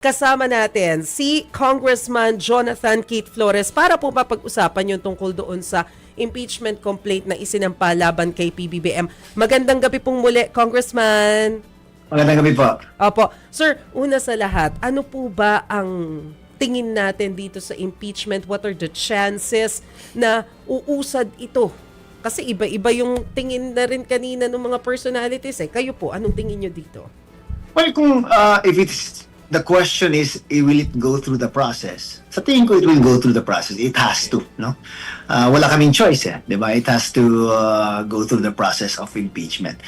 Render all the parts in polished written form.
Kasama natin si Congressman Jonathan Keith Flores para po mapag-usapan yung tungkol doon sa impeachment complaint na isinampa laban kay PBBM. Magandang gabi pong muli, Congressman. Magandang gabi po. Opo. Sir, una sa lahat, ano po ba ang tingin natin dito sa impeachment? What are the chances na uusad ito? Kasi iba-iba yung tingin na rin kanina ng mga personalities. Kayo po, anong tingin nyo dito? Well, kung if it's the question is, will it go through the process? Sa tingin ko, it will go through the process. It has to, no? Wala kaming choice, di ba? It has to go through the process of impeachment.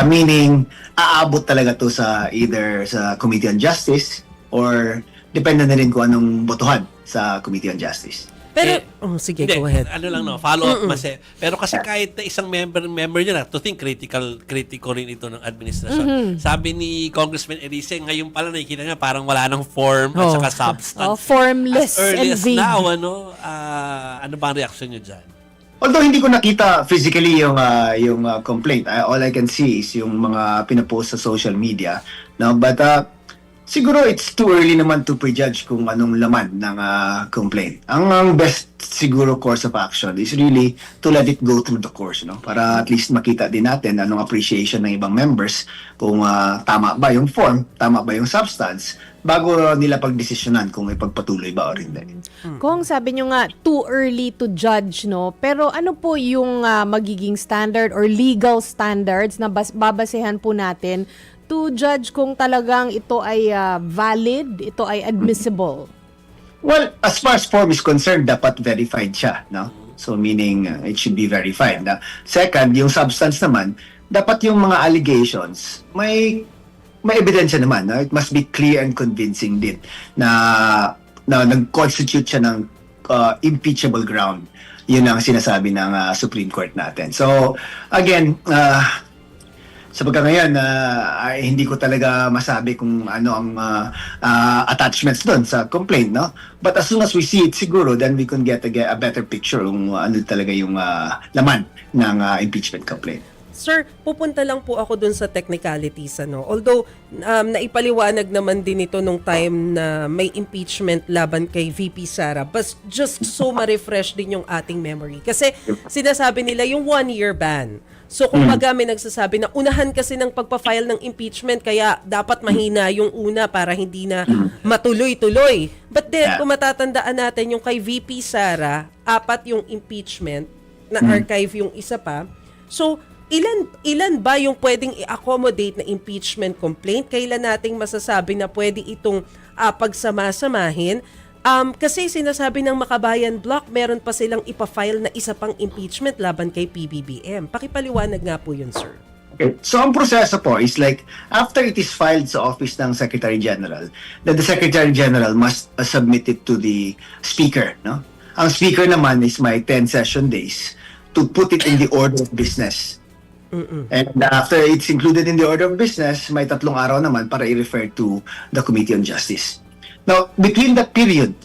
Meaning, aabot talaga to sa either sa Committee on Justice or depende na rin kung anong botohan sa Committee on Justice. Pero, sige, Hindi, go ahead. ano lang, no, follow up kasi. Pero kasi kahit na isang member nyo na, to think critical rin ito ng administrasyon. Sabi ni Congressman Erice, ngayon pala nakikita niya parang wala nang form at saka substance. Formless As early and as vague. now, ano ba ang reaction nyo dyan? Although hindi ko nakita physically yung complaint, all I can see is yung mga pinapost sa social media. No, but siguro it's too early naman to prejudge kung anong laman ng complaint. Ang best siguro course of action is really to let it go through the course, no? Para at least makita din natin anong appreciation ng ibang members kung tama ba yung form, tama ba yung substance, bago nila pagdesisyonan kung ipagpatuloy ba o hindi. Kung sabi nyo nga, too early to judge, no? Pero ano po yung magiging standard or legal standards na babasehan po natin to judge kung talagang ito ay valid, ito ay admissible? Well, as far as form is concerned, dapat verified siya, no? So meaning it should be verified. Second, yung substance naman, dapat yung mga allegations may ebidensya naman, no? It must be clear and convincing din na nag-constitute siya ng impeachable ground. Yun ang sinasabi ng Supreme Court natin. So again, sa pagkagayon, hindi ko talaga masabi kung ano ang attachments doon sa complaint, no? But as soon as we see it siguro, then we can get a better picture kung ano talaga yung laman ng impeachment complaint. Sir, pupunta lang po ako dun sa technicalities. Although, naipaliwanag naman din ito nung time na may impeachment laban kay VP Sara. But just so ma-refresh din yung ating memory. Kasi sinasabi nila yung 1-year ban. So kung may nagsasabi na unahan kasi ng pagpa-file ng impeachment kaya dapat mahina yung una para hindi na matuloy-tuloy. But then, kung matatandaan natin yung kay VP Sara, 4 yung impeachment, na archive yung isa pa. So, ilan ba yung pwedeng i-accommodate na impeachment complaint? Kailan nating masasabi na pwede itong pagsama-samahin? Kasi sinasabi ng Makabayan Block, meron pa silang ipafile na isa pang impeachment laban kay PBBM. Pakipaliwanag nga po yun, sir. Okay. So ang proseso po is like, after it is filed sa office ng Secretary General, then the Secretary General must submit it to the Speaker, no? Ang Speaker naman is may 10 session days to put it in the order of business. And after it's included in the order of business, may 3 araw naman para i-refer to the Committee on Justice. Now, between that period,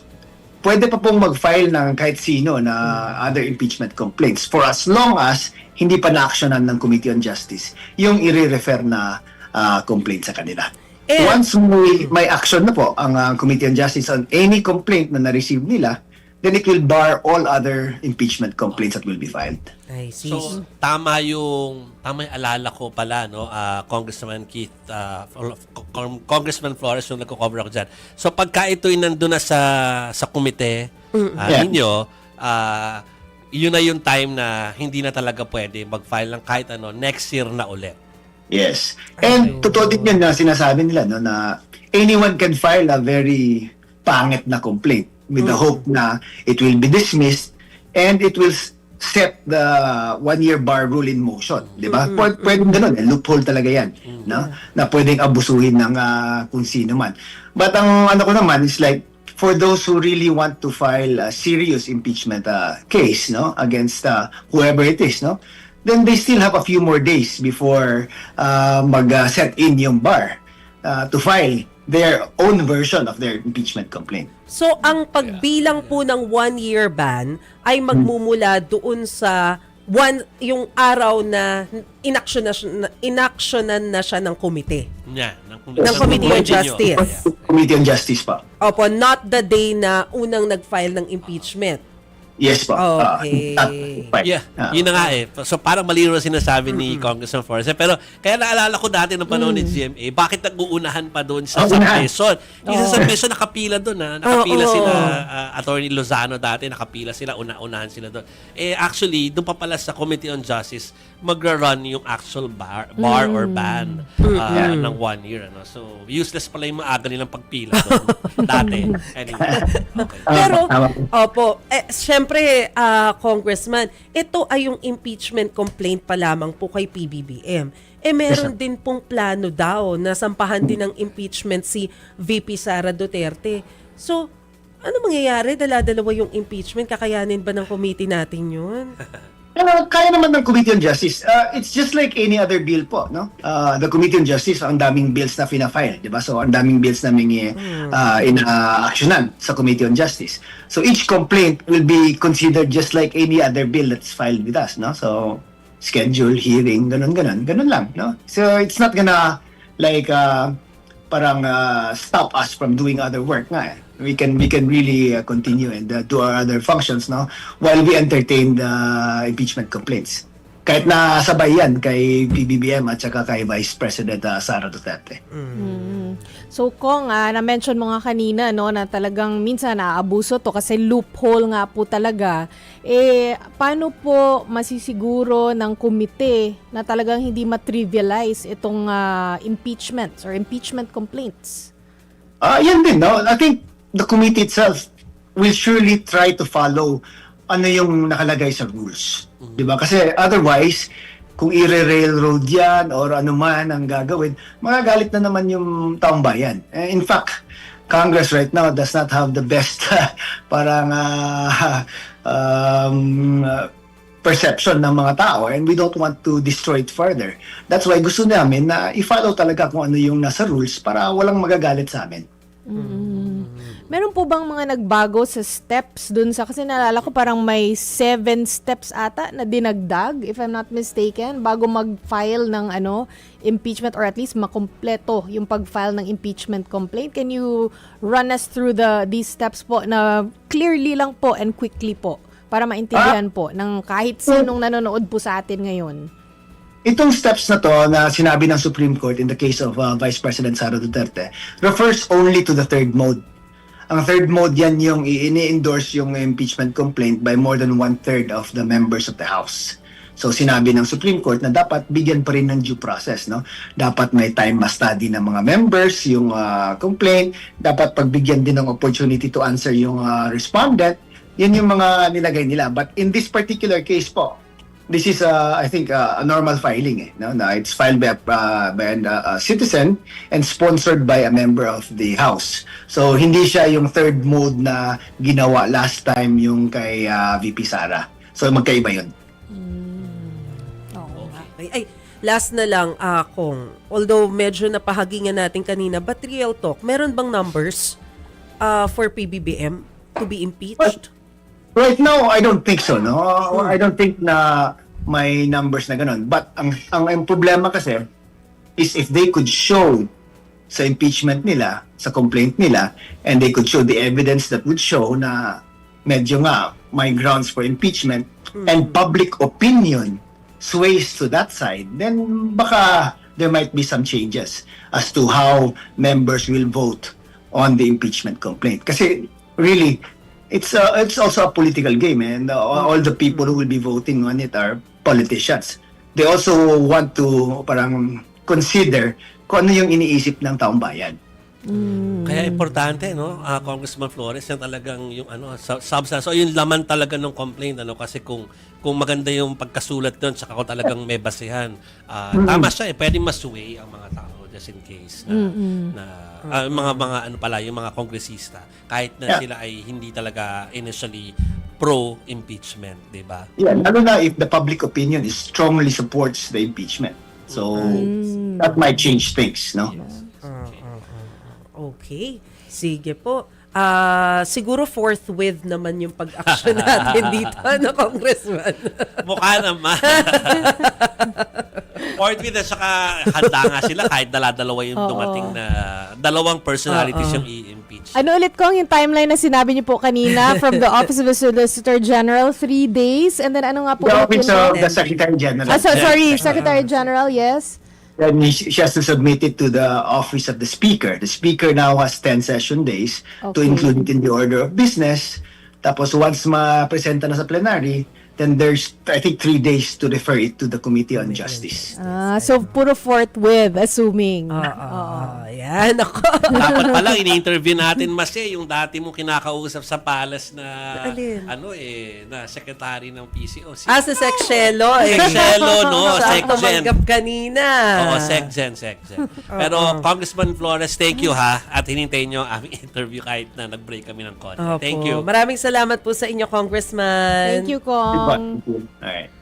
pwede pa pong mag-file ng kahit sino na other impeachment complaints for as long as hindi pa na-actionan ng Committee on Justice yung i-refer na complaint sa kanila. Once may action na po ang Committee on Justice on any complaint na na-receive nila, then it will bar all other impeachment complaints that will be filed. I see. So, tama yung alala ko pala, no, Congressman Keith, Congressman Flores yung nagko-cover ako dyan. So, pagka ito'y nandun na sa komite ninyo, yun na yung time na hindi na talaga pwede mag-file ng kahit ano, next year na ulit. Yes. And totoo din yun na sinasabi nila, no, na anyone can file a very pangit na complaint with the hope na it will be dismissed and it will set the 1-year bar rule in motion, di ba? Pwedeng ganun, loophole talaga yan, no? Na pwedeng abusuhin ng kung sino man. But ang ano ko naman is like, for those who really want to file a serious impeachment case, no, against whoever it is, no, then they still have a few more days before mag-set in yung bar to file their own version of their impeachment complaint. So, ang pagbilang po ng 1-year ban ay magmumula doon sa yung araw na inaksyonan na siya ng komite. Yeah, Ng Committee on Justice. Committee on Justice pa. Opo, not the day na unang nag-file ng impeachment. Yes po. Okay. Yeah, yun na nga eh. So parang malino na sinasabi ni Congressman Flores. Pero kaya naalala ko dati ng panahon ni GMA, bakit nag-uunahan pa doon sa Quezon? Yung sa Quezon nakapila doon ha. Nakapila sila, Attorney Lozano dati, nakapila sila, unahan sila doon. Eh actually, doon pa pala sa Committee on Justice, magra-run yung actual bar or ban ng 1 year. Ano? So useless pala yung maaga nilang pagpila doon dati. Anyway. Okay. Pero, opo, syempre, Congressman, ito ay yung impeachment complaint pa lamang po kay PBBM. Meron din pong plano daw na sampahan din ng impeachment si VP Sara Duterte. So, ano mangyayari? Dala-dalawa yung impeachment? Kakayanin ba ng committee natin yun? Kaya naman ng Committee on Justice. It's just like any other bill po, no? The Committee on Justice, ang daming bills na fina-file, di ba? So, ang daming bills na ina-actionan sa Committee on Justice. So, each complaint will be considered just like any other bill that's filed with us, no? So, schedule, hearing, ganun lang, no? So, it's not gonna, like, parang stop us from doing other work nga eh. We can really continue and do our other functions, no, while we entertain the impeachment complaints. Kahit na sabay yan kay PBBM at saka kay Vice President Sara Duterte. So Kong, na-mention mo nga kanina no, na talagang minsan naaabuso to kasi loophole nga po talaga. Paano po masisiguro ng komite na talagang hindi matrivialize itong impeachments or impeachment complaints? Yan din, no? I think the committee itself will surely try to follow ano yung nakalagay sa rules. Di ba? Kasi otherwise, kung i-railroad yan or ano man ang gagawin, magagalit na naman yung taong bayan. In fact, Congress right now does not have the best parang perception ng mga tao and we don't want to destroy it further. That's why gusto namin na i-follow talaga kung ano yung nasa rules para walang magagalit sa amin. Meron po bang mga nagbago sa steps dun sa, kasi naalala ko parang may 7 steps ata na dinagdag, if I'm not mistaken, bago mag-file ng impeachment or at least makumpleto yung pag-file ng impeachment complaint. Can you run us through these steps po na clearly lang po and quickly po para maintindihan po ng kahit sinong nanonood po sa atin ngayon? Itong steps na to na sinabi ng Supreme Court in the case of Vice President Sara Duterte refers only to the third mode. Ang third mode yan yung ini-endorse yung impeachment complaint by more than 1/3 of the members of the House. So sinabi ng Supreme Court na dapat bigyan pa rin ng due process, no? Dapat may time ma-study ng mga members yung complaint, dapat pagbigyan din ng opportunity to answer yung respondent. Yan yung mga nilagay nila. But in this particular case po, this is I think a normal filing no? Na it's filed by a citizen and sponsored by a member of the House. So hindi siya yung third mode na ginawa last time yung kay VP Sara. So magkaiba yun. Okay. Ay, last na lang Kong. Although medyo napahagingan natin kanina, but real talk, meron bang numbers for PBBM to be impeached? Right now, I don't think so, no? I don't think na may numbers na ganun. But ang problema kasi is if they could show sa impeachment nila, sa complaint nila, and they could show the evidence that would show na medyo nga may grounds for impeachment and public opinion sways to that side, then baka there might be some changes as to how members will vote on the impeachment complaint. Kasi really, it's also a political game, and all the people who will be voting on it are politicians. They also want to parang consider kung ano yung iniisip ng taong bayan. Kaya importante, no, Congressman Flores, yan talagang yung substance o yung laman talaga ng complaint, kasi kung maganda yung pagkasulat doon, saka kung talagang may basehan, tama siya, pwedeng masway ang mga tao just in case na yung mga kongresista, kahit na sila ay hindi talaga initially pro-impeachment, di ba? Yeah, lalo na if the public opinion is strongly supports the impeachment. So that might change things, no? Okay. Sige po. Siguro forthwith naman yung pag-action natin dito, Congressman? Mukha naman. Forthwith at saka handa nga sila kahit dala-dalawa yung dumating na dalawang personalities yung i-impeach. Ano ulit kong yung timeline na sinabi niyo po kanina from the Office of the Solicitor General, 3 days, and then ano nga po? The ulit Office yun po? of the Secretary General. Sorry, Secretary General, yes. Then she has to submit it to the Office of the Speaker. The Speaker now has 10 session days to Okay. include it in the order of business. Tapos once ma-presenta na sa plenary, then there's, I think, 3 days to refer it to the Committee on Justice. So puro forthwith, assuming. Yan, ako. Dapat pala ini-interview natin mas yung dati mong kinakausap sa palace na Alin? na secretary ng PCO. Sa Sec Shelo. Sec Shelo, no? Sa Sec Gen. tumanggap kanina. Oo, SecGen. Pero Congressman Flores, thank you ha. At hinintayin nyo ang aming interview kahit na nag-break kami ng konti. Opo. Thank you. Maraming salamat po sa inyo, Congressman. Thank you, Kong. All right.